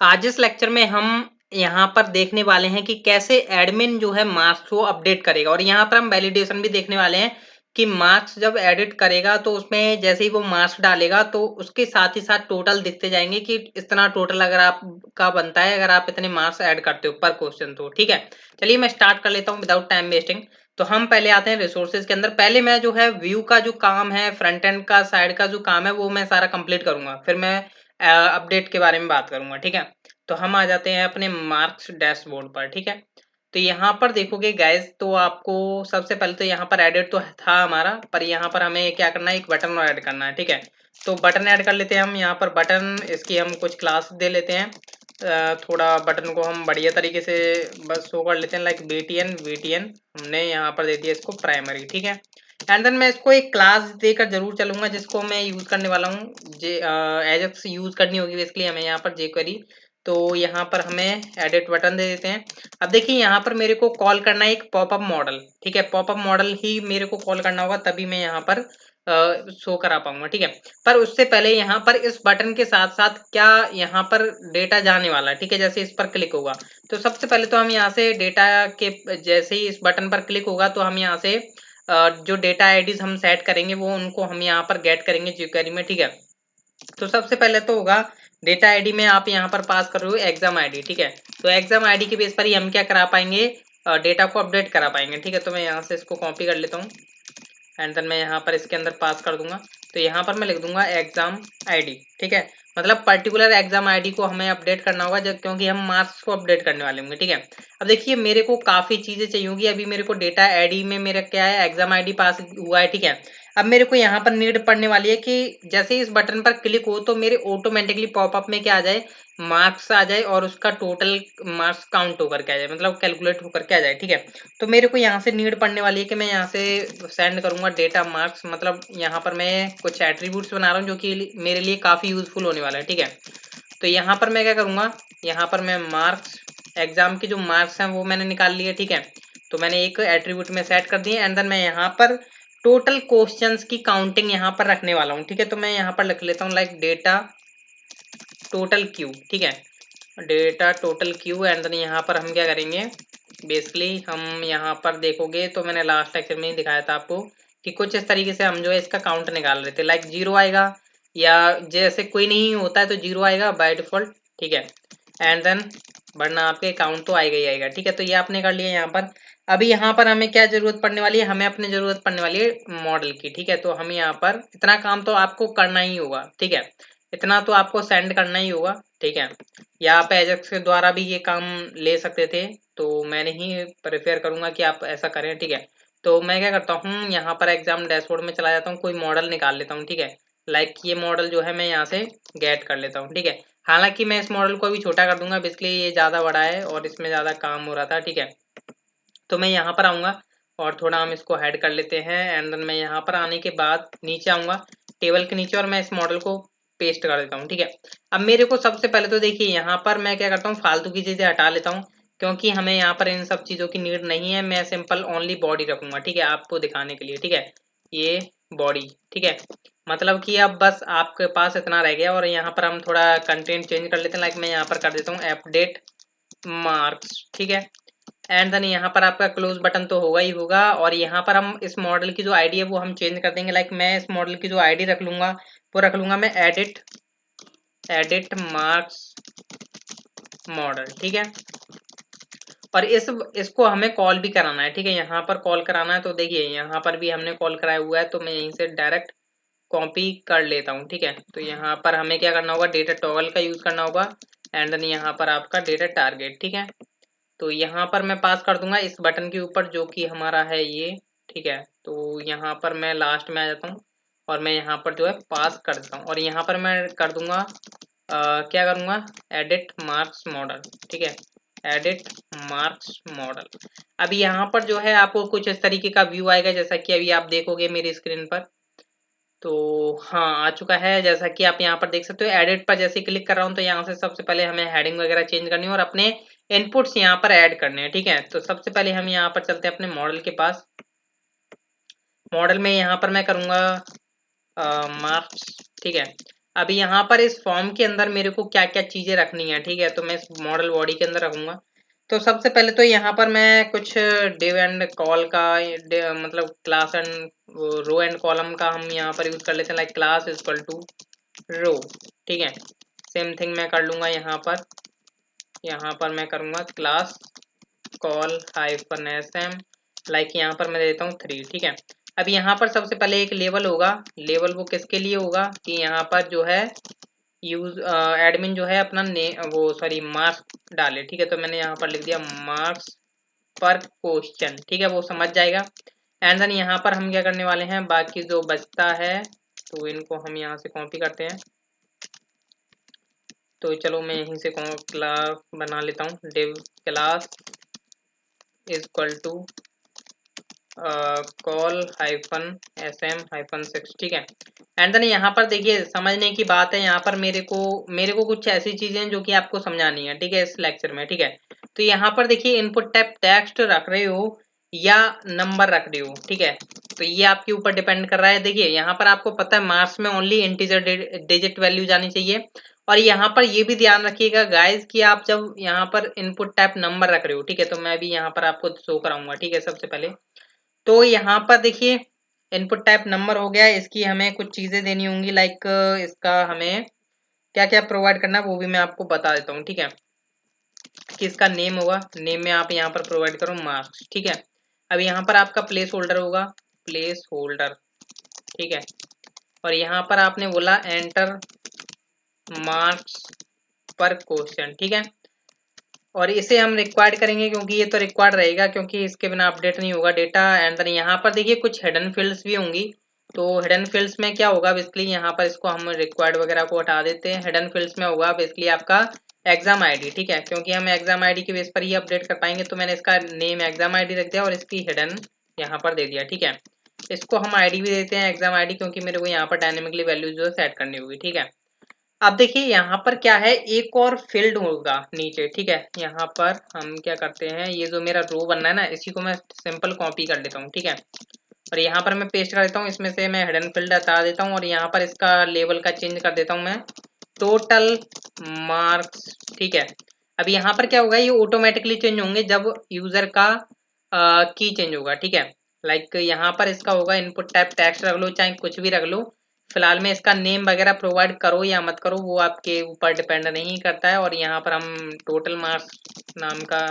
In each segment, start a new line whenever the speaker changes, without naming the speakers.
आज इस लेक्चर में हम यहाँ पर देखने वाले हैं कि कैसे एडमिन जो है मार्क्स को अपडेट करेगा, और यहाँ पर हम वैलिडेशन भी देखने वाले हैं कि मार्क्स जब एडिट करेगा तो उसमें जैसे ही वो मार्क्स डालेगा तो उसके साथ ही साथ टोटल दिखते जाएंगे कि इतना टोटल अगर आपका बनता है अगर आप इतने मार्क्स ऐड करते हो पर क्वेश्चन। तो ठीक है, चलिए मैं स्टार्ट कर लेता हूँ विदाउट टाइम वेस्टिंग। तो हम पहले आते हैं रिसोर्सेज के अंदर। पहले मैं जो है व्यू का जो काम है, फ्रंट एंड का साइड का जो काम है वो मैं सारा कंप्लीट करूंगा, फिर मैं अपडेट के बारे में बात करूंगा। ठीक है, तो हम आ जाते हैं अपने मार्क्स डैशबोर्ड पर। ठीक है, तो यहाँ पर देखोगे गाइज, तो आपको सबसे पहले तो यहाँ पर एडिट तो था हमारा, पर यहाँ पर हमें क्या करना है, एक बटन और ऐड करना है। ठीक है, तो बटन ऐड कर लेते हैं हम। यहाँ पर बटन इसकी हम कुछ क्लास दे लेते हैं, थोड़ा बटन को हम बढ़िया तरीके से बस शो कर लेते हैं, लाइक बीटीएन हमने यहाँ पर दे दिया इसको प्राइमरी। ठीक है, एंड देन मैं इसको एक क्लास देकर जरूर चलूंगा जिसको मैं यूज करने वाला हूँ, एजेक्स यूज करनी होगी बेसिकली हमें यहाँ पर जेक्वेरी। तो यहाँ पर हमें एडिट बटन दे देते हैं। अब देखिए यहाँ पर मेरे को कॉल करना है एक पॉपअप मॉडल। ठीक है, पॉपअप मॉडल ही मेरे को कॉल करना होगा, तभी मैं यहाँ पर शो करा पाऊंगा। ठीक है, पर उससे पहले यहाँ पर इस बटन के साथ साथ क्या यहाँ पर डेटा जाने वाला है। ठीक है, जैसे इस पर क्लिक होगा तो सबसे पहले तो हम यहाँ से डेटा के जैसे ही इस बटन पर क्लिक होगा तो हम यहाँ से जो डेटा आईडीज हम सेट करेंगे वो उनको हम यहाँ पर गेट करेंगे जीक्वेरी में। ठीक है, तो सबसे पहले तो होगा डेटा आईडी में आप यहाँ पर पास कर रहे हो एग्जाम आईडी। ठीक है, तो एग्जाम आईडी के बेस पर ही हम क्या करा पाएंगे, डेटा को अपडेट करा पाएंगे। ठीक है, तो मैं यहाँ से इसको कॉपी कर लेता हूँ एंड देन मैं यहाँ पर इसके अंदर पास कर दूंगा। तो यहाँ पर मैं लिख दूंगा एग्जाम आईडी। ठीक है, मतलब पर्टिकुलर एग्जाम आईडी को हमें अपडेट करना होगा जब, क्योंकि हम मार्क्स को अपडेट करने वाले होंगे। ठीक है, अब देखिए मेरे को काफी चीजें चाहिए होंगी। अभी मेरे को डेटा आईडी में मेरा क्या है, एग्जाम आईडी पास हुआ है। ठीक है, अब मेरे को यहाँ पर नीड पड़ने वाली है कि जैसे इस बटन पर क्लिक हो तो मेरे ऑटोमेटिकली पॉपअप में क्या आ जाए, मार्क्स आ जाए और उसका टोटल मार्क्स काउंट होकर के आ जाए, मतलब कैलकुलेट होकर के आ जाए। ठीक है, तो मेरे को यहाँ से नीड पड़ने वाली है कि मैं यहाँ से सेंड करूंगा डेटा मार्क्स, मतलब यहाँ पर मैं कुछ एट्रीब्यूट्स बना रहा हूँ जो कि मेरे लिए काफ़ी यूजफुल होने वाला है। ठीक है, तो यहाँ पर मैं क्या करूँगा, यहाँ पर मैं मार्क्स एग्जाम के जो मार्क्स हैं वो मैंने निकाल लिए। ठीक है, तो मैंने एक एट्रीब्यूट में सेट कर दिए एंड देन मैं यहाँ पर टोटल क्वेश्चंस की काउंटिंग यहाँ पर रखने वाला हूँ। ठीक है, तो मैं यहाँ पर लिख लेता हूँ लाइक डेटा टोटल क्यू। ठीक है, data total Q and then यहाँ पर हम क्या करेंगे, बेसिकली हम यहाँ पर देखोगे तो मैंने लास्ट लेक्चर में ही दिखाया था आपको कि कुछ इस तरीके से हम जो है इसका काउंट निकाल रहे थे, लाइक जीरो आएगा या जैसे कोई नहीं होता है तो जीरो आएगा बाय डिफॉल्ट। ठीक है, एंड देन वरना आपके काउंट तो आएगा ही आएगा। ठीक है, तो ये आपने कर लिया यहाँ पर। अभी यहाँ पर हमें क्या जरूरत पड़ने वाली है, हमें अपनी जरूरत पड़ने वाली है मॉडल की। ठीक है, तो हम यहाँ पर इतना काम तो आपको करना ही होगा। ठीक है, इतना तो आपको सेंड करना ही होगा। ठीक है, या आप एजेक्स के द्वारा भी ये काम ले सकते थे, तो मैं नहीं प्रेफर करूंगा कि आप ऐसा करें। ठीक है, तो मैं क्या करता हूँ, यहाँ पर एग्जाम डैशबोर्ड में चला जाता हूँ, कोई मॉडल निकाल लेता हूँ। ठीक है, लाइक ये मॉडल जो है मैं यहाँ से गेट कर लेता हूँ। ठीक है, हालांकि मैं इस मॉडल को अभी छोटा कर दूंगा, बेसिकली ये ज़्यादा बड़ा है और इसमें ज़्यादा काम हो रहा था। ठीक है, तो मैं यहाँ पर आऊँगा और थोड़ा हम इसको हेड कर लेते हैं एंड देन मैं यहाँ पर आने के बाद नीचे आऊँगा टेबल के नीचे और मैं इस मॉडल को पेस्ट कर देता हूँ। ठीक है, अब मेरे को सबसे पहले तो देखिए यहाँ पर मैं क्या करता हूँ, फालतू की चीज़ें हटा लेता हूँ क्योंकि हमें यहाँ पर इन सब चीज़ों की नीड नहीं है। मैं सिंपल ओनली बॉडी रखूंगा। ठीक है, आपको दिखाने के लिए। ठीक है, ये बॉडी। ठीक है, मतलब कि अब बस आपके पास इतना रह गया और यहाँ पर हम थोड़ा कंटेंट चेंज कर लेते हैं, लाइक मैं यहाँ पर कर देता हूँ अपडेट मार्क्स। ठीक है, एंड देन यहाँ पर आपका क्लोज बटन तो होगा ही होगा और यहाँ पर हम इस मॉडल की जो आईडी है वो हम चेंज कर देंगे। लाइक मैं इस मॉडल की जो आईडी रख लूंगा वो रख लूंगा मैं एडिट मार्क्स मॉडल। ठीक है, और इसको हमें कॉल भी कराना है। ठीक है, यहाँ पर कॉल कराना है, तो देखिए यहाँ पर भी हमने कॉल कराया हुआ है, तो मैं यहीं से डायरेक्ट कॉपी कर लेता हूँ। ठीक है, तो यहाँ पर हमें क्या करना होगा, डेटा टॉगल का यूज करना होगा एंड देन यहाँ पर आपका डेटा टारगेट। ठीक है, तो यहाँ पर मैं पास कर दूंगा इस बटन के ऊपर जो कि हमारा है ये। ठीक है, तो यहाँ पर मैं लास्ट में आ जाता हूँ और मैं यहाँ पर जो है पास कर देता हूँ और यहाँ पर मैं कर दूंगा क्या करूँगा, एडिट मार्क्स मॉडल। ठीक है, एडिट मार्क्स मॉडल। अभी यहाँ पर जो है आपको कुछ इस तरीके का व्यू आएगा जैसा कि अभी आप देखोगे मेरी स्क्रीन पर। तो हाँ, आ चुका है जैसा कि आप यहाँ पर देख सकते हो। एडिट पर जैसे क्लिक कर रहा हूँ तो यहाँ से सबसे पहले हमें हेडिंग वगैरह चेंज करनी है और अपने इनपुट्स यहाँ पर ऐड करने हैं। ठीक है, तो सबसे पहले हम यहाँ पर चलते हैं अपने मॉडल के पास। मॉडल में यहाँ पर मैं करूँगा मार्क्स। ठीक है, अभी यहाँ पर इस फॉर्म के अंदर मेरे को क्या क्या चीजें रखनी है, ठीक है। तो मैं इस मॉडल बॉडी के अंदर रखूंगा। तो सबसे पहले तो यहाँ पर मैं कुछ डिव एंड कॉल का मतलब class and row and column का हम यहाँ पर यूज कर लेते हैं, like class is equal to row, ठीक है। सेम थिंग मैं कर लूंगा यहाँ पर। यहाँ पर मैं करूंगा class call hyphen S M, like यहाँ पर मैं देता हूँ 3, ठीक है। अब यहाँ पर सबसे पहले एक लेवल होगा। लेवल वो किसके लिए होगा कि यहाँ पर जो है यूज एडमिन जो है अपना वो सॉरी मार्क्स डाले, ठीक है। तो मैंने यहाँ पर लिख दिया मार्क्स पर क्वेश्चन, ठीक है, वो समझ जाएगा। एंड देन यहाँ पर हम क्या करने वाले हैं, बाकी जो बचता है तो इनको हम यहाँ से कॉपी करते हैं। तो चलो मैं यहीं से क्लास बना लेता हूँ, div class is equal to call hyphen S M hyphen 6, ठीक है। एंड देन यहाँ पर देखिए समझने की बात है, यहाँ पर मेरे को कुछ ऐसी चीजें हैं जो कि आपको समझानी है, ठीक है, इस लेक्चर में, ठीक है। तो यहाँ पर देखिए इनपुट टाइप टेक्स्ट रख रहे हो या नंबर रख रहे हो, ठीक है। तो ये आपके ऊपर डिपेंड कर रहा है। देखिए यहाँ पर आपको पता है मार्क्स में ओनली इंटीजर डिजिट वैल्यू जानी चाहिए। और यहाँ पर ये भी ध्यान रखिएगा गाइस कि आप जब यहाँ पर इनपुट टाइप नंबर रख रहे हो, ठीक है, तो मैं भी यहाँ पर आपको शो कराऊंगा, ठीक है। सबसे पहले तो यहाँ पर देखिए इनपुट टाइप नंबर हो गया, इसकी हमें कुछ चीजें देनी होंगी, लाइक इसका हमें क्या क्या प्रोवाइड करना है वो भी मैं आपको बता देता हूँ, ठीक है। कि इसका नेम होगा, नेम में आप यहाँ पर प्रोवाइड करो मार्क्स, ठीक है। अब यहाँ पर आपका प्लेस होल्डर होगा, प्लेस होल्डर, ठीक है। और यहाँ पर आपने बोला एंटर मार्क्स पर क्वेश्चन, ठीक है। और इसे हम रिक्वायर्ड करेंगे क्योंकि ये तो रिक्वायर्ड रहेगा, क्योंकि इसके बिना अपडेट नहीं होगा डेटा। एंड देन यहाँ पर देखिए कुछ हिडन फील्ड्स भी होंगी। तो हिडन फील्ड्स में क्या होगा बेसिकली, यहाँ पर इसको हम रिक्वायर्ड वगैरह को हटा देते हैं। हिडन फील्ड्स में होगा बेसिकली आपका एग्जाम आईडी, ठीक है, क्योंकि हम एग्जाम आईडी के बेस पर ही अपडेट कर पाएंगे। तो मैंने इसका नेम एग्जाम आईडी रख दिया और इसकी हिडन यहाँ पर दे दिया, ठीक है। इसको हम आईडी भी देते हैं एग्जाम आईडी, क्योंकि मेरे को यहाँ पर डायनेमिकली वैल्यू जो है सेट करनी होगी, ठीक है। अब देखिए यहाँ पर क्या है, एक और फील्ड होगा नीचे, ठीक है। यहाँ पर हम क्या करते हैं, ये जो मेरा रो बनना है ना, इसी को मैं सिंपल कॉपी कर लेता हूँ, ठीक है। और यहाँ पर मैं पेस्ट कर देता हूँ, इसमें से मैं हिडन फील्ड हटा देता हूँ और यहाँ पर इसका लेवल का चेंज कर देता हूँ मैं टोटल मार्क्स, ठीक है। अब यहाँ पर क्या होगा, ये ऑटोमेटिकली चेंज होंगे जब यूजर का की चेंज होगा, ठीक है। लाइक यहाँ पर इसका होगा इनपुट टाइप टेक्स्ट रख लो चाहे कुछ भी रख लो। फिलहाल में इसका नेम वगैरह प्रोवाइड करो या मत करो वो आपके ऊपर डिपेंड नहीं करता है। और यहाँ पर हम टोटल मार्क्स नाम का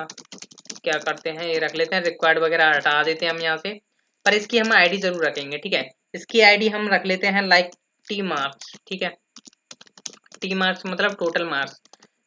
क्या करते हैं, ये रख लेते हैं, रिक्वायर्ड वगैरह हटा देते हैं हम यहाँ से। पर इसकी हम आईडी जरूर रखेंगे, ठीक है। इसकी आईडी हम रख लेते हैं लाइक टी मार्क्स, ठीक है। टी मार्क्स मतलब टोटल मार्क्स।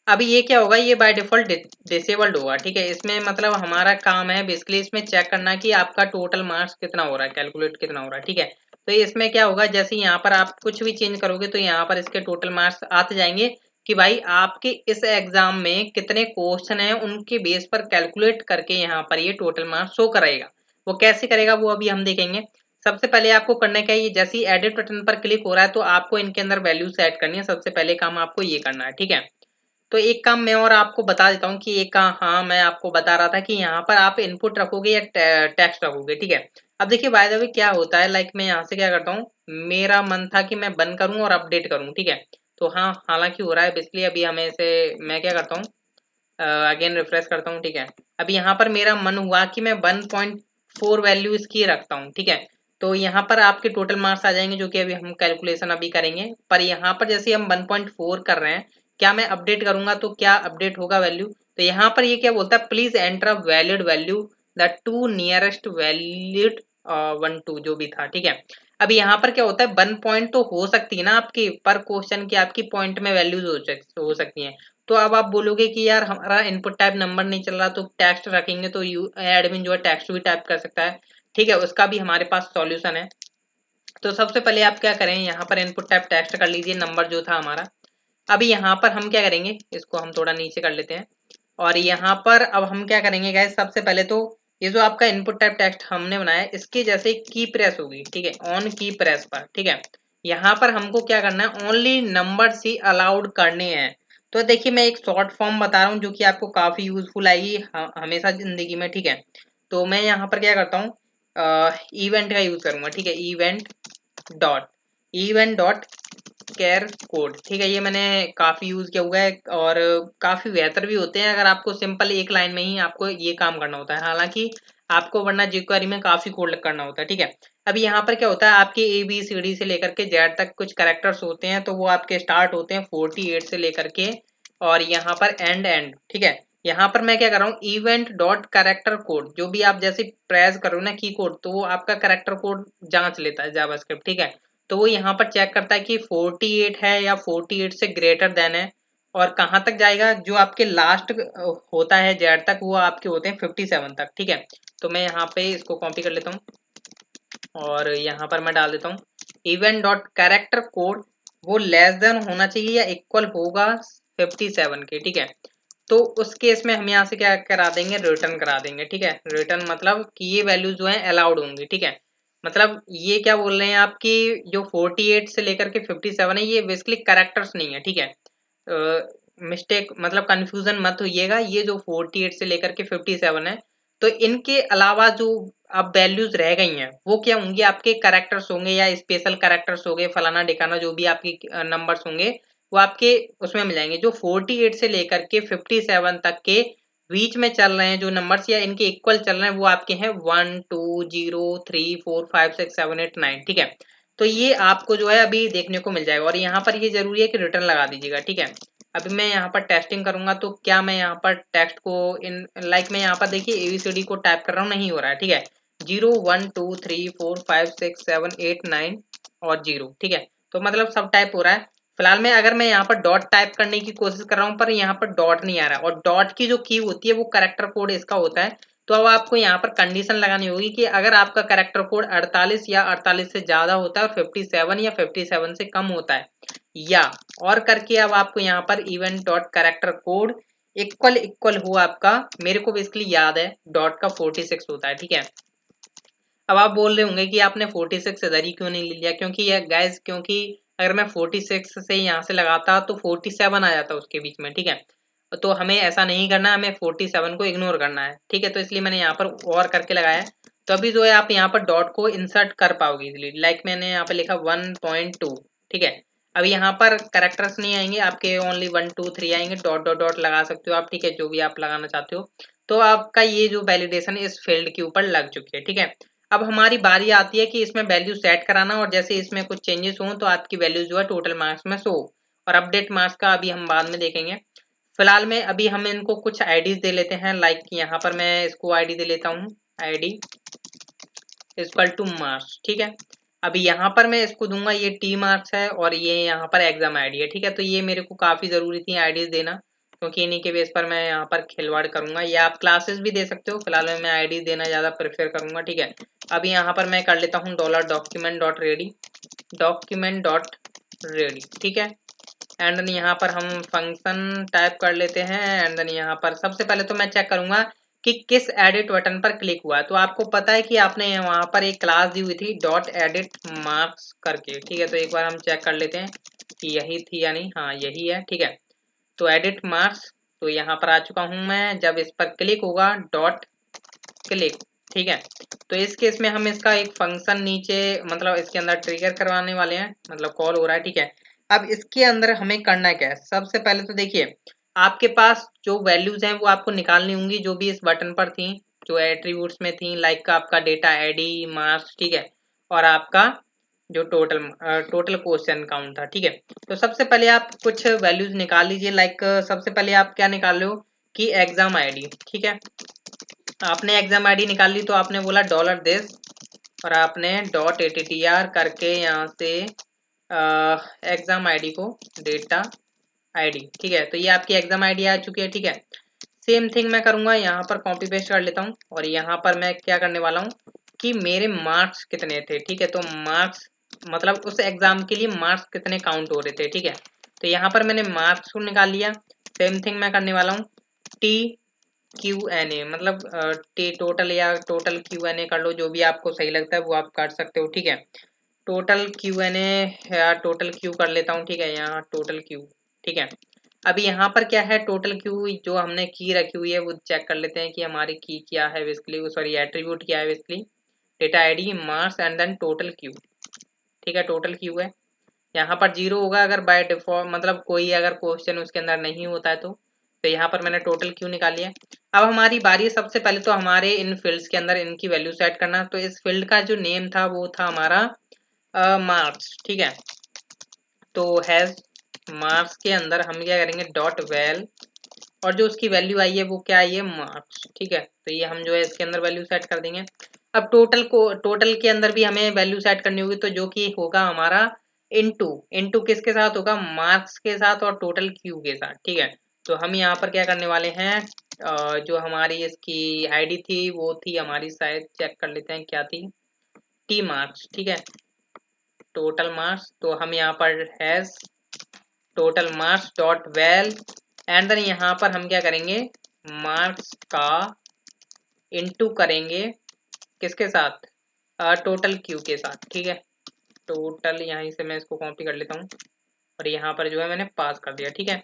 अभी ये क्या होगा, ये बाय डिफॉल्ट डिसेबल्ड होगा, ठीक है। इसमें मतलब हमारा काम है बेसिकली इसमें चेक करना कि आपका टोटल मार्क्स कितना हो रहा है, कैलकुलेट कितना हो रहा है, ठीक है। तो इसमें क्या होगा, जैसे यहाँ पर आप कुछ भी चेंज करोगे तो यहाँ पर इसके टोटल मार्क्स आते जाएंगे कि भाई आपके इस एग्जाम में कितने क्वेश्चन हैं, उनके बेस पर कैलकुलेट करके यहाँ पर ये टोटल मार्क्स शो कराएगा। वो कैसे करेगा वो अभी हम देखेंगे। सबसे पहले आपको करना क्या है, जैसे ही एडिट बटन पर क्लिक हो रहा है तो आपको इनके अंदर वैल्यू सेट करनी है। सबसे पहले काम आपको ये करना है, ठीक है। तो एक काम मैं और आपको बता देता हूँ कि एक काम, हाँ मैं आपको बता रहा था कि यहाँ पर आप इनपुट रखोगे या टेक्स्ट रखोगे, ठीक है। अब देखिए बाय द वे क्या होता है, लाइक मैं यहाँ से क्या करता हूँ, मेरा मन था कि मैं बंद करूँ और अपडेट करूँ, ठीक है। तो हाँ हालांकि हो रहा है बेसिकली, अभी हमें से मैं क्या करता हूँ अगेन रिफ्रेश करता हूँ, ठीक है। अब यहाँ पर मेरा मन हुआ कि मैं 1.4 वैल्यू इसकी रखता हूँ, ठीक है। तो यहाँ पर आपके टोटल मार्क्स आ जाएंगे जो कि अभी हम कैलकुलेशन अभी करेंगे। पर यहाँ पर जैसे हम 1.4 कर रहे हैं, क्या मैं अपडेट करूंगा तो क्या अपडेट होगा वैल्यू। तो यहाँ पर ये क्या बोलता है, please enter a valid value the two nearest valid 1 2 जो भी था, ठीक है। अब यहाँ पर क्या होता है, 1 पॉइंट तो हो सकती है ना आपकी पर क्वेश्चन की, आपकी पॉइंट में वैल्यूज हो सकती हैं। तो अब आप बोलोगे कि यार हमारा इनपुट टाइप नंबर नहीं चल रहा तो टेक्स्ट रखेंगे तो एडमिन जो है टेक्स्ट भी टाइप कर सकता है, ठीक है। उसका भी हमारे पास सॉल्यूशन है। तो सबसे पहले आप क्या करें, यहाँ पर इनपुट टाइप टेक्स्ट कर लीजिए नंबर जो था हमारा। अभी यहाँ पर हम क्या करेंगे, इसको हम थोड़ा नीचे कर लेते हैं। और यहाँ पर अब हम क्या करेंगे गाइस, सबसे पहले तो ये जो आपका इनपुट टाइप टेक्स्ट हमने बनाया है इसके जैसे की प्रेस होगी, ठीक है, ऑन की प्रेस पर, ठीक है। यहाँ पर हमको क्या करना है, ओनली नंबर ही अलाउड करने हैं। तो देखिए मैं एक शॉर्ट फॉर्म बता रहा हूँ जो कि आपको काफी यूजफुल आएगी हमेशा जिंदगी में, ठीक है। तो मैं यहाँ पर क्या करता हूँ, इवेंट का यूज करूंगा, ठीक है। इवेंट डॉट कैर कोड, ठीक है, ये मैंने काफी यूज किया हुआ है और काफी बेहतर भी होते हैं अगर आपको सिंपल एक लाइन में ही आपको ये काम करना होता है। हालांकि आपको वरना jQuery में काफी कोड करना होता है, ठीक है। अभी यहाँ पर क्या होता है, आपके ABCD से लेकर के जेड तक कुछ कैरेक्टर्स होते हैं, तो वो आपके स्टार्ट होते हैं 48 से लेकर के, और यहाँ पर एंड, ठीक है। यहाँ पर मैं क्या कर रहा हूँ, इवेंट डॉट कैरेक्टर कोड, जो भी आप जैसे प्रेस करो ना की कोड, तो वो आपका कैरेक्टर कोड जांच लेता है जावास्क्रिप्ट, ठीक है। तो वो यहाँ पर चेक करता है कि 48 है या 48 से ग्रेटर देन है, और कहाँ तक जाएगा, जो आपके लास्ट होता है जेड तक, वो आपके होते हैं 57 तक, ठीक है। तो मैं यहाँ पे इसको कॉपी कर लेता हूँ और यहाँ पर मैं डाल देता हूँ इवेंट डॉट कैरेक्टर कोड, वो लेस देन होना चाहिए या इक्वल होगा 57 के, ठीक है। तो उस केस में हम यहाँ से क्या करा देंगे, रिटर्न करा देंगे, ठीक है। रिटर्न मतलब कि ये वैल्यू जो है अलाउड होंगी, ठीक है। मतलब ये क्या बोल रहे हैं आपकी, जो 48 से लेकर के 57 है, ये बेसिकली कैरेक्टर्स नहीं है, ठीक है। मिस्टेक मतलब कंफ्यूजन मत होइएगा, ये जो 48 से लेकर के 57 है, तो इनके अलावा जो अब वैल्यूज रह गई हैं, वो क्या होंगी, आपके कैरेक्टर्स होंगे या स्पेशल कैरेक्टर्स होंगे, फलाना डिकाना जो भी आपके नंबर्स होंगे, वो आपके उसमें मिल जाएंगे। जो 48 से लेकर के 57 तक के बीच में चल रहे हैं जो नंबर्स या इनके इक्वल चल रहे हैं, वो आपके हैं 1 2 0 3 4 5 6 7 8 9, ठीक है। तो ये आपको जो है अभी देखने को मिल जाएगा, और यहाँ पर ये जरूरी है कि रिटर्न लगा दीजिएगा, ठीक है। अभी मैं यहाँ पर टेस्टिंग करूंगा, तो क्या मैं यहाँ पर टेक्स्ट को इन लाइक मैं यहाँ पर देखिए ABCD को टाइप कर रहा हूँ, नहीं हो रहा है, ठीक है। 0 1 2 3 4 5 6 7 8 9 और 0, ठीक है। तो मतलब सब टाइप हो रहा है। फिलहाल में अगर मैं यहाँ पर डॉट टाइप करने की कोशिश कर रहा हूँ, पर यहाँ पर डॉट नहीं आ रहा, और डॉट की जो की होती है वो कैरेक्टर कोड इसका होता है। तो अब आपको यहाँ पर कंडीशन लगानी होगी कि अगर आपका कैरेक्टर कोड 48 या 48 से ज्यादा होता है और 57 या 57 से कम होता है, या और करके अब आपको यहाँ पर event dot character code equal हुआ आपका, मेरे को बेसिकली याद है डॉट का 46 होता है, ठीक है। अब आप बोल रहे होंगे कि आपने 46 इधर ही क्यों नहीं ले लिया, क्योंकि ये गाइस, क्योंकि अगर मैं 46 से यहाँ से लगाता तो 47 आ जाता उसके बीच में, ठीक है। तो हमें ऐसा नहीं करना, हमें 47 को इग्नोर करना है, ठीक है। तो इसलिए मैंने यहाँ पर और करके लगाया है। तो अभी जो है आप यहाँ पर डॉट को इंसर्ट कर पाओगे इजिली, लाइक मैंने यहाँ पे लिखा 1.2, ठीक है। अभी यहाँ पर कैरेक्टर्स नहीं आएंगे आपके, ओनली 1 2 3 आएंगे, डॉट डॉट डॉट लगा सकते हो आप, ठीक है, जो भी आप लगाना चाहते हो। तो आपका ये जो वैलिडेशन इस फील्ड के ऊपर लग चुकी है, ठीक है। अब हमारी बारी आती है कि इसमें वैल्यू सेट कराना, और जैसे इसमें कुछ चेंजेस हों तो आपकी वैल्यू जो है टोटल मार्क्स में शो, और अपडेट मार्क्स का अभी हम बाद में देखेंगे। फिलहाल में अभी हम इनको कुछ आईडीज दे लेते हैं, लाइक यहाँ पर मैं इसको आईडी दे लेता हूँ, आईडी इक्वल टू मार्क्स, ठीक है। अभी यहाँ पर मैं इसको दूंगा, ये टी मार्क्स है और ये यहाँ पर एग्जाम आईडी है, ठीक है। तो ये मेरे को काफी जरूरी थी आईडीज देना, क्योंकि इन्हीं के बेस पर मैं यहाँ पर खिलवाड़ करूंगा, या आप क्लासेस भी दे सकते हो। फिलहाल में मैं आईडीज देना ज्यादा प्रेफर करूंगा, ठीक है। अभी यहाँ पर मैं कर लेता हूँ $document.ready, ठीक है। एंड देन यहाँ पर हम फंक्शन टाइप कर लेते हैं, एंड देन यहाँ पर सबसे पहले तो मैं चेक करूंगा कि किस एडिट बटन पर क्लिक हुआ है। तो आपको पता है कि आपने वहां पर एक क्लास दी हुई थी डॉट एडिट मार्क्स करके, ठीक है। तो एक बार हम चेक कर लेते हैं कि यही थी या नहीं, हाँ यही है, ठीक है। तो एडिट मार्क्स, तो यहाँ पर आ चुका हूं मैं। जब इस पर क्लिक होगा डॉट क्लिक, ठीक है। तो इस केस में हम इसका एक फंक्शन नीचे मतलब इसके अंदर ट्रिगर करवाने वाले हैं, मतलब कॉल हो रहा है, ठीक है। अब इसके अंदर हमें करना क्या है, सबसे पहले तो देखिए आपके पास जो वैल्यूज हैं वो आपको निकालनी होंगी, जो भी इस बटन पर थी, जो एट्रीब्यूट्स में थी, लाइक आपका डेटा आईडी मार्क्स, ठीक है, और आपका जो टोटल क्वेश्चन काउंट था, ठीक है। तो सबसे पहले आप कुछ वैल्यूज निकाल लीजिए, लाइक सबसे पहले आप क्या निकाल रहे हो कि एग्जाम आईडी, ठीक है। आपने एग्जाम आईडी निकाल ली, तो आपने बोला $this और आपने .attr करके यहाँ से एग्जाम आईडी को डेटा आईडी, ठीक है। तो ये आपकी एग्जाम आईडी आ चुकी है, ठीक है। सेम थिंग मैं करूंगा, यहाँ पर कॉपी पेस्ट कर लेता हूँ, और यहाँ पर मैं क्या करने वाला हूँ कि मेरे मार्क्स कितने थे, ठीक है। तो मार्क्स मतलब उस एग्जाम के लिए मार्क्स कितने काउंट हो रहे थे, ठीक है। तो यहाँ पर मैंने मार्क्स को निकाल लिया। सेम थिंग मैं करने वाला हूँ, TQNA मतलब टोटल या टोटल QNA कर लो, जो भी आपको सही लगता है वो आप कर सकते हो, ठीक है। टोटल QNA या टोटल क्यू कर लेता हूँ, ठीक है, यहाँ टोटल क्यू, ठीक है। अभी यहाँ पर क्या है, टोटल क्यू जो हमने की रखी हुई है वो चेक कर लेते हैं कि हमारी की क्या है बेसिकली, सॉरी एट्रीब्यूट क्या है basically, data ID marks and then total Q, ठीक है, टोटल क्यू है। यहाँ पर 0 होगा अगर बाय डिफॉल्ट मतलब कोई अगर क्वेश्चन उसके अंदर नहीं होता है तो यहाँ पर मैंने टोटल क्यू निकाल लिया। अब हमारी बारी है सबसे पहले तो हमारे इन फील्ड्स के अंदर इनकी वैल्यू सेट करना। तो इस फील्ड का जो नेम था वो था हमारा मार्क्स, ठीक है। तो हैज मार्क्स के अंदर हम क्या करेंगे डॉट वेल, और जो उसकी वैल्यू आई है वो क्या आई है मार्क्स, ठीक है। तो ये हम जो है इसके अंदर वैल्यू सेट कर देंगे। अब टोटल के अंदर भी हमें वैल्यू सेट करनी होगी, तो जो कि होगा हमारा इनटू इनटू किसके साथ होगा मार्क्स के साथ और टोटल क्यू के साथ, ठीक है। तो हम यहाँ पर क्या करने वाले हैं, जो हमारी इसकी आईडी थी वो थी हमारी, शायद चेक कर लेते हैं क्या थी, टी मार्क्स, ठीक है। टोटल मार्क्स, तो हम यहाँ पर has total marks dot well and then यहाँ पर हम क्या करेंगे मार्क्स का इनटू करेंगे किसके साथ, टोटल क्यू के साथ, ठीक है। टोटल यहीं से मैं इसको कॉपी कर लेता हूँ और यहाँ पर जो है मैंने पास कर दिया, ठीक है।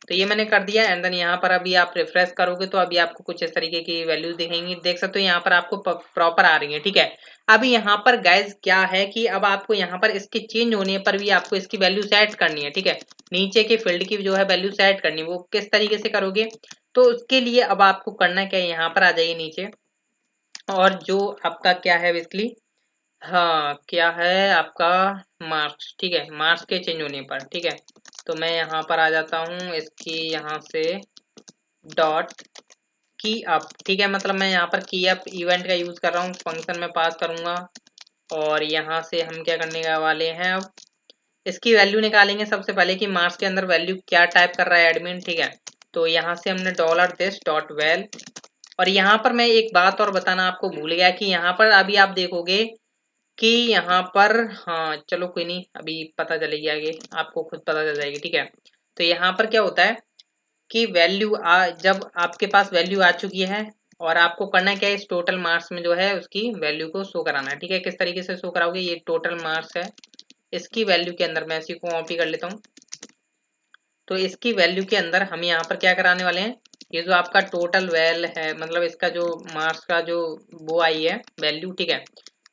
तो ये मैंने कर दिया एंड देन यहाँ पर अभी आप रिफ्रेश करोगे तो अभी आपको कुछ इस तरीके की वैल्यूज दिखेंगी, देख सकते हो यहाँ पर आपको प्रॉपर आ रही है, ठीक है। अभी यहाँ पर गाइज क्या है कि अब आपको यहाँ पर इसके चेंज होने पर भी आपको इसकी वैल्यू सेट करनी है, ठीक है। नीचे के फील्ड की जो है वैल्यू सेट करनी है, वो किस तरीके से करोगे, तो उसके लिए अब आपको करना क्या है, यहाँ पर आ जाइए नीचे और जो आपका क्या है बेसिकली, हाँ क्या है आपका मार्क्स, ठीक है। मार्क्स के चेंज होने पर, ठीक है। तो मैं यहाँ पर आ जाता हूँ इसकी यहाँ से डॉट की अप, ठीक है। मतलब मैं यहाँ पर की अप इवेंट का यूज कर रहा हूँ, फंक्शन में पास करूंगा और यहाँ से हम क्या करने का वाले हैं, अब इसकी वैल्यू निकालेंगे सबसे पहले कि मार्क्स के अंदर वैल्यू क्या टाइप कर रहा है एडमिन, ठीक है। तो यहाँ से हमने डॉलर दिस डॉट वेल, और यहाँ पर मैं एक बात और बताना आपको भूल गया कि यहाँ पर अभी आप देखोगे कि यहाँ पर, हाँ चलो कोई नहीं, अभी पता चलेगी आगे आपको खुद पता चल जाएगी, ठीक है। तो यहाँ पर क्या होता है कि वैल्यू जब आपके पास वैल्यू आ चुकी है और आपको करना क्या है, इस टोटल मार्क्स में जो है उसकी वैल्यू को शो कराना है, ठीक है। किस तरीके से शो कराओगे, ये टोटल मार्क्स है, इसकी वैल्यू के अंदर मैं इसी को कॉपी कर लेता हूँ। तो इसकी वैल्यू के अंदर हम यहाँ पर क्या कराने वाले हैं, ये जो आपका टोटल वेल है, मतलब इसका जो मार्क्स का जो वो आई है वैल्यू, ठीक है।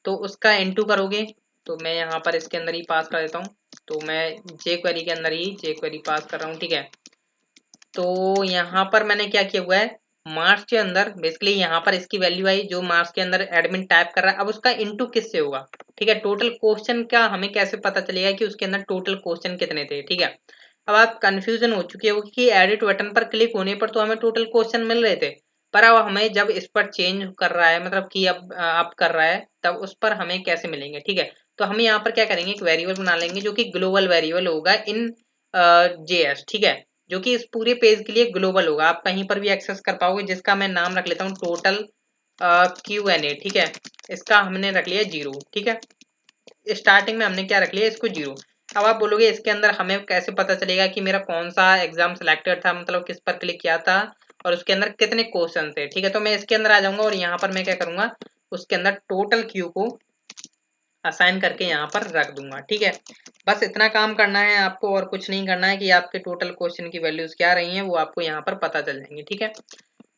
तो उसका इनटू करोगे, तो मैं यहाँ पर इसके अंदर ही पास कर देता हूँ। तो मैं जे क्वेरी के अंदर ही जे क्वेरी पास कर रहा हूँ, ठीक है। तो यहाँ पर मैंने क्या किया हुआ है, मार्क्स के अंदर बेसिकली यहाँ पर इसकी वैल्यू आई जो मार्क्स के अंदर एडमिन टाइप कर रहा है, अब उसका इनटू किससे होगा, ठीक है। टोटल क्वेश्चन का हमें कैसे पता चलेगा कि उसके अंदर टोटल क्वेश्चन कितने थे, ठीक है। अब आप कंफ्यूजन हो चुके हो कि एडिट बटन पर क्लिक होने पर तो हमें टोटल क्वेश्चन मिल रहे थे, पर अब हमें जब इस पर चेंज कर रहा है, मतलब कि अब आप कर रहा है, तब उस पर हमें कैसे मिलेंगे, ठीक है। तो हम यहाँ पर क्या करेंगे, एक वेरिएबल बना लेंगे जो कि ग्लोबल वेरिएबल होगा इन जेएस, ठीक है। जो कि इस पूरे पेज के लिए ग्लोबल होगा, आप कहीं पर भी एक्सेस कर पाओगे, जिसका मैं नाम रख लेता हूँ टोटल Q&A, ठीक है। इसका हमने रख लिया 0, ठीक है। स्टार्टिंग में हमने क्या रख लिया, इसको 0। अब आप बोलोगे इसके अंदर हमें कैसे पता चलेगा कि मेरा कौन सा एग्जाम सिलेक्टेड था, मतलब किस पर क्लिक किया था और उसके अंदर कितने क्वेश्चन थे, ठीक है। तो मैं इसके अंदर आ जाऊंगा और यहाँ पर मैं क्या करूंगा, उसके अंदर टोटल क्यू को असाइन करके यहाँ पर रख दूंगा, ठीक है। बस इतना काम करना है आपको और कुछ नहीं करना है कि आपके टोटल क्वेश्चन की वैल्यूज क्या रही हैं वो आपको यहाँ पर पता चल जाएंगी, ठीक है।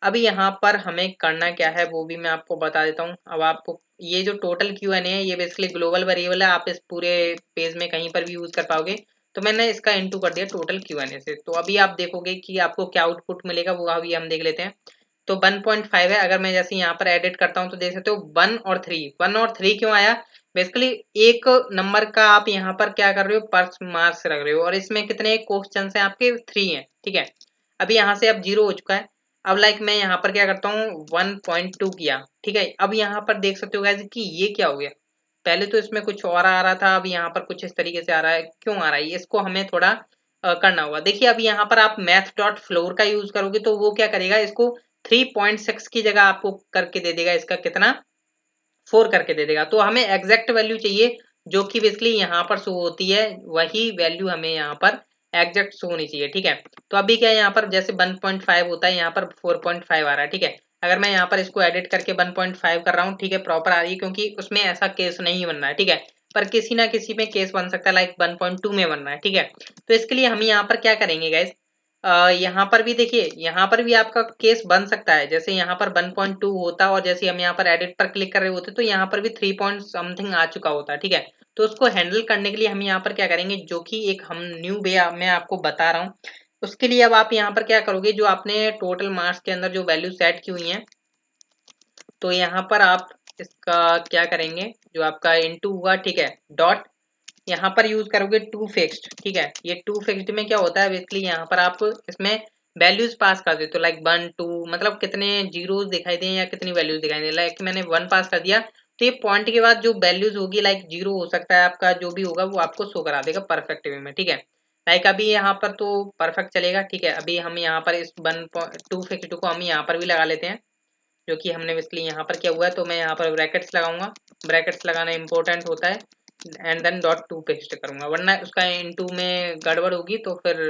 अभी यहाँ पर हमें करना क्या है वो भी मैं आपको बता देता हूँ। अब आपको ये जो टोटल Q&A है ये बेसिकली ग्लोबल वेरिएबल है, आप इस पूरे पेज में कहीं पर भी यूज कर पाओगे। तो मैंने इसका इनटू कर दिया टोटल Q&A से, तो अभी आप देखोगे कि आपको क्या आउटपुट मिलेगा वो अभी हम देख लेते हैं। तो 1.5 है, अगर मैं जैसे यहाँ पर एडिट करता हूँ तो देख सकते हो 1 और 3 क्यों आया, बेसिकली एक नंबर का आप यहाँ पर क्या कर रहे हो, पर मार्क्स रख रहे हो, और इसमें कितने क्वेश्चन हैं आपके 3 हैं, ठीक है। अभी यहाँ से अब 0 हो चुका है। अब लाइक मैं यहाँ पर क्या करता हूँ 1.2 किया, ठीक है। अब यहाँ पर देख सकते हो गाइस कि ये क्या हो गया, पहले तो इसमें कुछ और आ रहा था, अब यहाँ पर कुछ इस तरीके से आ रहा है, क्यों आ रहा है, इसको हमें थोड़ा करना होगा। देखिए अब यहाँ पर आप मैथ डॉट फ्लोर का यूज करोगे तो वो क्या करेगा, इसको 3.6 की जगह आपको करके दे देगा, इसका कितना 4 करके दे देगा। तो हमें एग्जैक्ट वैल्यू चाहिए जो कि बेसिकली यहाँ पर शो होती है, वही वैल्यू हमें यहाँ पर एग्जैक्ट शो होनी चाहिए, ठीक है। तो अभी क्या है, यहाँ पर जैसे 1.5 होता है, यहाँ पर 4.5 आ रहा है, ठीक है। अगर मैं यहाँ पर इसको एडिट करके 1.5 कर रहा हूँ, ठीक है, प्रॉपर आ रही है क्योंकि उसमें ऐसा केस नहीं बन रहा है, ठीक है। पर किसी ना किसी में केस बन सकता है, लाइक 1.2 में बन रहा है, ठीक है। तो इसके लिए हम यहाँ पर क्या करेंगे गाइस, यहाँ पर भी देखिए, यहाँ पर भी आपका केस बन सकता है, जैसे यहाँ पर 1.2 होता और जैसे हम यहाँ पर एडिट पर क्लिक कर रहे होते तो यहाँ पर भी 3 पॉइंट समथिंग आ चुका होता है, ठीक है। तो उसको हैंडल करने के लिए हम यहाँ पर क्या करेंगे, जो कि एक हम न्यू वे मैं आपको बता रहा हूँ। उसके लिए अब आप यहाँ पर क्या करोगे, जो आपने टोटल मार्क्स के अंदर जो वैल्यू सेट की हुई है, तो यहाँ पर आप इसका क्या करेंगे, जो आपका इनटू हुआ, ठीक है, डॉट यहाँ पर यूज करोगे टू फिक्स्ड, ठीक है। ये टू फिक्स्ड में क्या होता है, बेसिकली यहाँ पर आप इसमें वैल्यूज पास कर देते हो, लाइक 1 2, मतलब कितने जीरोस दिखाई दें या कितनी वैल्यूज दिखाई दें। लाइक मैंने 1 पास कर दिया, तो ये पॉइंट के बाद जो वैल्यूज होगी, लाइक 0 हो सकता है आपका, जो भी होगा वो आपको शो करा देगा परफेक्ट वे में, ठीक है। लाइक अभी यहाँ पर तो परफेक्ट चलेगा, ठीक है। अभी हम यहाँ पर इस 2 फिक्स्ड को हम यहाँ पर भी लगा लेते हैं, जो कि हमने बेसिकली यहाँ पर क्या हुआ है, तो मैं यहाँ पर ब्रैकेट्स लगाऊंगा। ब्रैकेट्स लगाना इंपॉर्टेंट होता है, and then dot to paste करूंगा, वरना उसका इनटू में गड़बड़ होगी तो फिर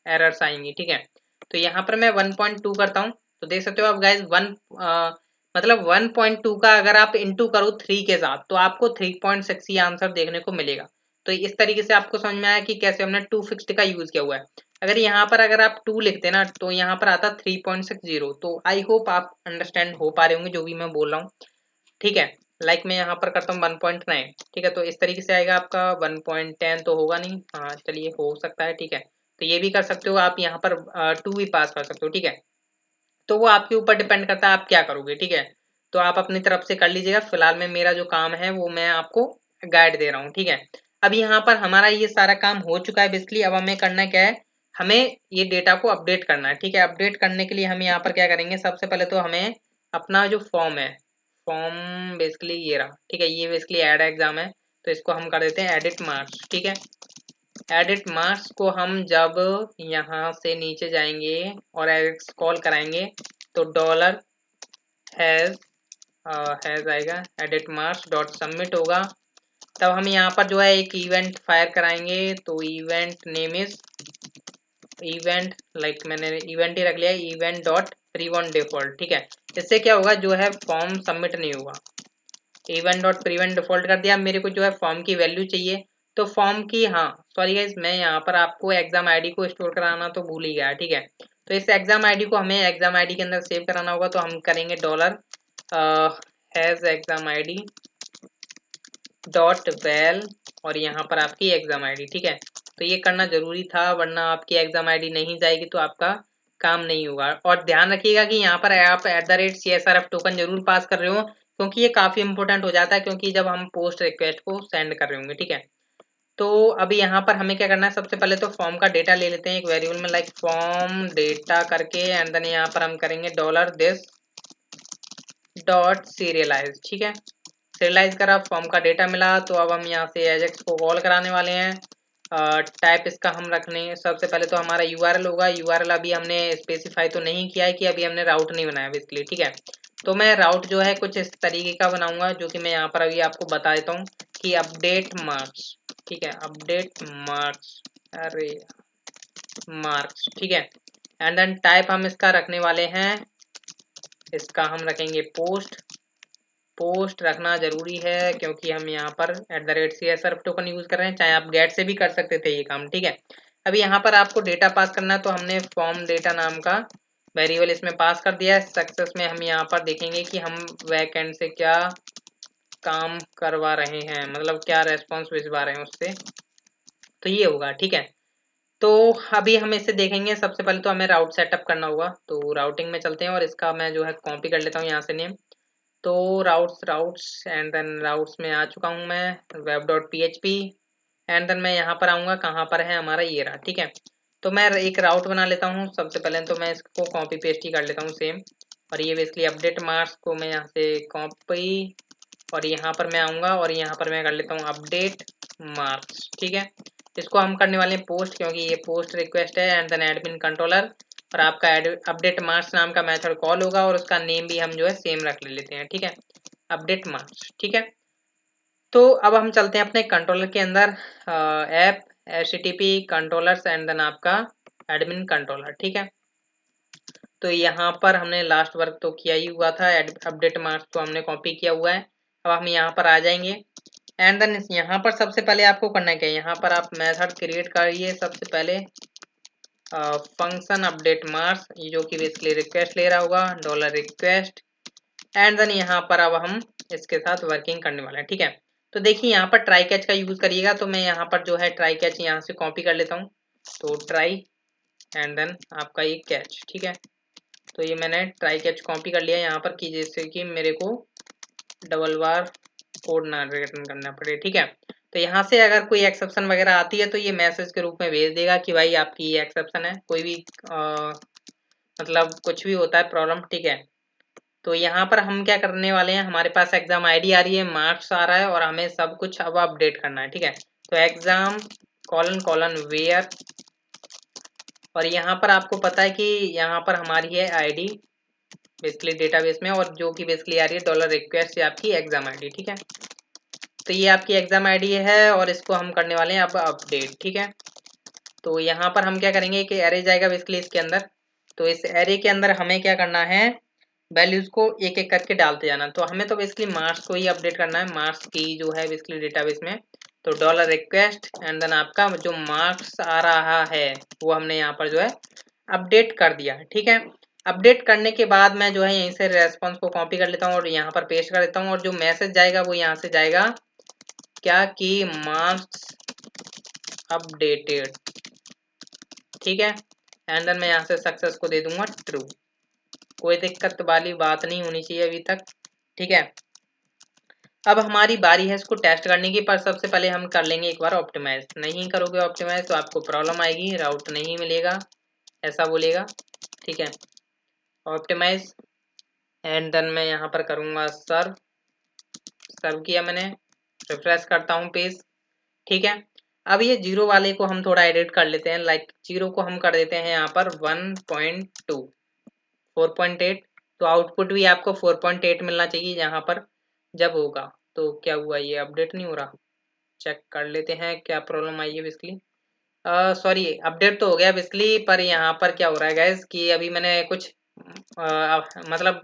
एरर्स आएंगी, ठीक है। तो यहाँ पर मैं 1.2 करता हूँ, तो देख सकते हो आप गाइज, मतलब 1.2 का अगर आप इनटू करो 3 के साथ, तो आपको 3.6 ही आंसर देखने को मिलेगा। तो इस तरीके से आपको समझ में आया कि कैसे हमने टू फिक्स्ड का यूज किया हुआ है। अगर यहाँ पर अगर आप 2 लिखते ना, तो यहाँ पर आता 3.60। तो आई होप आप अंडरस्टैंड हो पा रहे होंगे जो भी मैं बोल रहा हूँ, ठीक है। लाइक मैं यहाँ पर करता हूँ 1.9, ठीक है। तो इस तरीके से आएगा आपका 1.10 तो होगा नहीं, हाँ चलिए हो सकता है, ठीक है। तो ये भी कर सकते हो आप, यहाँ पर 2 भी पास कर सकते हो, ठीक है। तो वो आपके ऊपर डिपेंड करता है आप क्या करोगे, ठीक है। तो आप अपनी तरफ से कर लीजिएगा, फिलहाल में मेरा जो काम है वो मैं आपको गाइड दे रहा हूँ, ठीक है। अब यहाँ पर हमारा ये सारा काम हो चुका है बेसिकली। अब हमें करना क्या है, हमें ये डेटा को अपडेट करना है, ठीक है। अपडेट करने के लिए हम यहाँ पर क्या करेंगे, सबसे पहले तो हमें अपना जो फॉर्म है, फॉर्म बेसिकली ये रहा, ठीक है। ये बेसिकली ऐड एग्जाम है, तो इसको हम कर देते हैं एडिट मार्क्स, ठीक है। एडिट मार्क्स को हम जब यहाँ से नीचे जाएंगे और कॉल कराएंगे, तो डॉलर हैज हैज आएगा, एडिट मार्क्स डॉट सबमिट होगा। तब हम यहाँ पर जो है एक इवेंट फायर कराएंगे, तो event name is event, like मैंने इवेंट ही रख लिया, इवेंट डॉट प्रीवन डिफॉल्ट, ठीक है। इससे क्या होगा, जो है फॉर्म सबमिट नहीं होगा। इवेंट डॉट प्रीवेंट डिफॉल्ट कर दिया। मेरे को जो है फॉर्म की वैल्यू चाहिए, तो फॉर्म की, हाँ सॉरी गाइस, मैं यहाँ पर आपको एग्जाम आईडी को स्टोर कराना तो भूल ही गया, ठीक है। तो इस एग्जाम आईडी को हमें एग्जाम आईडी के अंदर सेव कराना होगा, तो हम करेंगे dollar has exam ID dot well, और यहाँ पर आपकी एग्जाम आईडी, ठीक है। तो ये करना जरूरी था, वरना आपकी एग्जाम आईडी नहीं जाएगी तो आपका काम नहीं होगा। और ध्यान रखिएगा कि यहाँ पर आप @CSRF टोकन जरूर पास कर रहे हो, क्योंकि ये काफी इंपॉर्टेंट हो जाता है, क्योंकि जब हम पोस्ट रिक्वेस्ट को सेंड कर रहे होंगे, ठीक है। तो अभी यहाँ पर हमें क्या करना है, सबसे पहले तो फॉर्म का डेटा ले लेते हैं एक वेरिएबल में, लाइक फॉर्म डेटा करके, एंड देन यहाँ पर हम करेंगे डॉलर दिस डॉट सीरियलाइज, ठीक है। सीरियलाइज करा, फॉर्म का डेटा मिला, तो अब हम यहाँ से एजेक्स को कॉल कराने वाले हैं। टाइप इसका हम रखने, सबसे पहले तो हमारा यूआरएल होगा। यूआरएल अभी हमने स्पेसिफाई तो नहीं किया है, कि अभी हमने राउट नहीं बनाया बेसिकली, ठीक है। तो मैं राउट जो है कुछ इस तरीके का बनाऊंगा, जो कि मैं यहाँ पर अभी आपको बता देता हूँ कि अपडेट मार्क्स, ठीक है, अपडेट मार्क्स, अरे मार्क्स, ठीक है। एंड देन टाइप हम इसका रखने वाले हैं, इसका हम रखेंगे पोस्ट। पोस्ट रखना जरूरी है, क्योंकि हम यहाँ पर @CSRF टोकन यूज कर रहे हैं, चाहे आप गेट से भी कर सकते थे ये काम, ठीक है। अभी यहाँ पर आपको डेटा पास करना है, तो हमने फॉर्म डेटा नाम का वेरिएबल इसमें पास कर दिया है। सक्सेस में हम यहाँ पर देखेंगे कि हम बैकएंड से क्या काम करवा रहे हैं, मतलब क्या रेस्पॉन्स भिजवा रहे हैं उससे, तो ये होगा, ठीक है। तो अभी हम इसे देखेंगे, सबसे पहले तो हमें राउट सेटअप करना होगा, तो राउटिंग में चलते हैं, और इसका मैं जो है कॉपी कर लेता हूँ यहाँ से नेम। तो routes routes and then routes में आ चुका हूँ मैं, web dot PHP, and then मैं यहाँ पर आऊँगा, कहाँ पर है हमारा, ये रहा, ठीक है। तो मैं एक राउट बना लेता हूँ, सबसे पहले तो मैं इसको कॉपी पेस्ट ही कर लेता हूँ सेम, और ये बेसिकली अपडेट मार्क्स को मैं यहाँ से कॉपी, और यहाँ पर मैं आऊँगा, और यहाँ पर मैं कर लेता हूँ अपडेट मार्क्स, ठीक है। इसको हम करने वाले हैं पोस्ट, क्योंकि ये पोस्ट रिक्वेस्ट है, एंड देन एडमिन कंट्रोलर, और आपका अपडेट मार्क्स नाम का मेथड कॉल होगा, और उसका नेम भी हम जो है सेम रख लेते हैं, ठीक है, अपडेट मार्क्स, ठीक है। तो अब हम चलते हैं अपने कंट्रोलर के अंदर, app HTTP controllers, and then आपका एडमिन कंट्रोलर, ठीक है। तो यहाँ पर हमने लास्ट वर्क तो किया ही हुआ था, अपडेट मार्क्स तो हमने कॉपी किया हुआ है। अब हम यहाँ पर आ जाएंगे, एंड देन यहाँ पर सबसे पहले आपको करना क्या है, यहाँ पर आप मेथड क्रिएट करिए सबसे पहले, फंक्शन अपडेट मार्क्स, जो कि बेसिकली रिक्वेस्ट ले रहा होगा, डॉलर रिक्वेस्ट, एंड देन यहाँ पर अब हम इसके साथ वर्किंग करने वाले हैं, ठीक है। तो देखिए यहाँ पर ट्राई कैच का यूज करिएगा, तो मैं यहाँ पर जो है ट्राई कैच यहाँ से कॉपी कर लेता हूँ। तो ट्राई एंड देन आपका ये कैच, ठीक है। तो ये मैंने ट्राई कैच कॉपी कर लिया यहाँ पर, कि जैसे कि मेरे को डबल बार कोड ना रिटर्न करना पड़े, ठीक है। तो यहाँ से अगर कोई एक्सेप्शन वगैरह आती है तो ये मैसेज के रूप में भेज देगा कि भाई आपकी ये एक्सेप्शन है, कोई भी मतलब कुछ भी होता है प्रॉब्लम, ठीक है। तो यहाँ पर हम क्या करने वाले हैं, हमारे पास एग्जाम आईडी आ रही है, मार्क्स आ रहा है और हमें सब कुछ अब अपडेट करना है, ठीक है। तो एग्जाम कॉलन कॉलन वेयर, और यहाँ पर आपको पता है कि यहाँ पर हमारी है आईडी बेसिकली डेटाबेस में, और जो कि बेसिकली आ रही है डॉलर रिक्वेस्ट से आपकी एग्जाम आईडी, ठीक है। तो ये आपकी एग्जाम आईडी है और इसको हम करने वाले हैं अब अपडेट, ठीक है। तो यहाँ पर हम क्या करेंगे कि एरे जाएगा बेसिकली इसके अंदर, तो इस एरे के अंदर हमें क्या करना है, वैल्यूज को एक एक करके डालते जाना। तो हमें तो बेसिकली मार्क्स को ही अपडेट करना है, मार्क्स की जो है बेसिकली डेटाबेस में। तो डॉलर रिक्वेस्ट एंड देन आपका जो मार्क्स आ रहा है वो हमने यहाँ पर जो है अपडेट कर दिया, ठीक है। अपडेट करने के बाद मैं जो है यहीं से रेस्पॉन्स को कॉपी कर लेता हूँ और यहाँ पर पेस्ट कर देता हूँ, और जो मैसेज जाएगा वो यहाँ से जाएगा क्या कि मार्क्स अपडेटेड, ठीक है। एंड देन मैं यहाँ से सक्सेस को दे दूंगा ट्रू। कोई दिक्कत वाली बात नहीं होनी चाहिए अभी तक, ठीक है। अब हमारी बारी है इसको टेस्ट करने की, पर सबसे पहले हम कर लेंगे एक बार ऑप्टिमाइज। नहीं करोगे ऑप्टिमाइज तो आपको प्रॉब्लम आएगी, राउट नहीं मिलेगा ऐसा बोलेगा, ठीक है। ऑप्टिमाइज एंड देन मैं यहाँ पर करूँगा सर्व, सर्व किया मैंने, रिफ्रेश करता हूँ पेज, ठीक है। अब ये जीरो वाले को हम थोड़ा एडिट कर लेते हैं, लाइक जीरो को हम कर देते हैं यहाँ पर 1.2 4.8, तो आउटपुट भी आपको 4.8 मिलना चाहिए यहाँ पर जब होगा। तो क्या हुआ, ये अपडेट नहीं हो रहा, चेक कर लेते हैं क्या प्रॉब्लम आई है बेसिकली। सॉरी अपडेट तो हो गया बेसिकली, पर यहाँ पर क्या हो रहा है गाइज कि अभी मैंने कुछ मतलब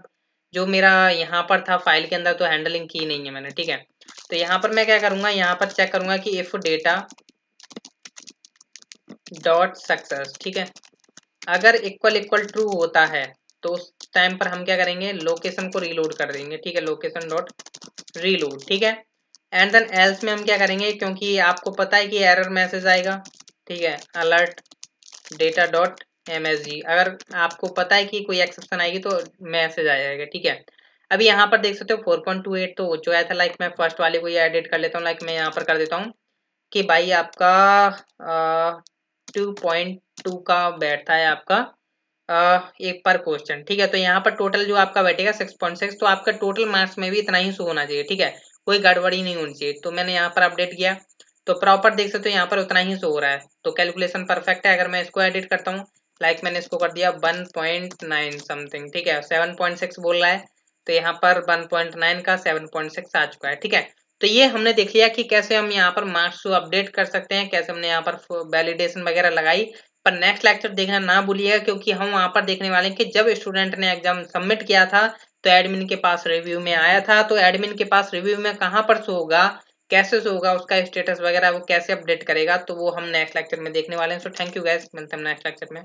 जो मेरा यहाँ पर था फाइल के अंदर तो हैंडलिंग की नहीं है मैंने, ठीक है। तो यहाँ पर मैं क्या करूँगा, यहाँ पर चेक करूँगा कि इफ डेटा डॉट सक्सेस, ठीक है, अगर इक्वल इक्वल ट्रू होता है तो उस टाइम पर हम क्या करेंगे, लोकेशन को रीलोड कर देंगे, ठीक है, लोकेशन डॉट रीलोड, ठीक है। एंड देन एल्स में हम क्या करेंगे, क्योंकि आपको पता है कि एरर मैसेज आएगा, ठीक है, अलर्ट डेटा डॉट msg, अगर आपको पता है कि कोई एक्सेप्शन आएगी तो मैसेज आ जाएगा, ठीक है। अभी यहाँ पर देख सकते हो 4.28 तो हो चुका है था, लाइक मैं फर्स्ट वाले को ये एडिट कर लेता हूँ, लाइक मैं यहाँ पर कर देता हूँ कि भाई आपका 2.2 का बैठता है आपका एक पर क्वेश्चन, ठीक है। तो यहाँ पर टोटल जो आपका बैठेगा 6.6, तो आपका टोटल मार्क्स में भी इतना ही शो होना चाहिए, ठीक है, कोई गड़बड़ी नहीं होनी चाहिए। तो मैंने यहाँ पर अपडेट किया तो प्रॉपर देख सकते हो यहाँ पर उतना ही शो हो रहा है, तो कैलकुलेशन परफेक्ट है। अगर मैं इसको एडिट करता हूँ, लाइक मैंने इसको कर दिया 1.9 समथिंग, ठीक है, 7.6 बोल रहा है, तो यहाँ पर 1.9 का 7.6 आ चुका है, ठीक है। तो ये हमने देख लिया कि कैसे हम यहाँ पर मार्क्स को अपडेट कर सकते हैं, कैसे हमने यहाँ पर वैलिडेशन वगैरह लगाई। पर नेक्स्ट लेक्चर देखना ना भूलिएगा, क्योंकि हम वहां पर देखने वाले हैं कि जब स्टूडेंट ने एग्जाम सबमिट किया था तो एडमिन के पास रिव्यू में आया था, तो एडमिन के पास रिव्यू में कहाँ पर शो होगा, कैसे शो होगा, उसका स्टेटस वगैरह वो कैसे अपडेट करेगा, तो वो हम नेक्स्ट लेक्चर में देखने वाले हैं। सो थैंक यू गाइस, मिलते हैं नेक्स्ट लेक्चर में।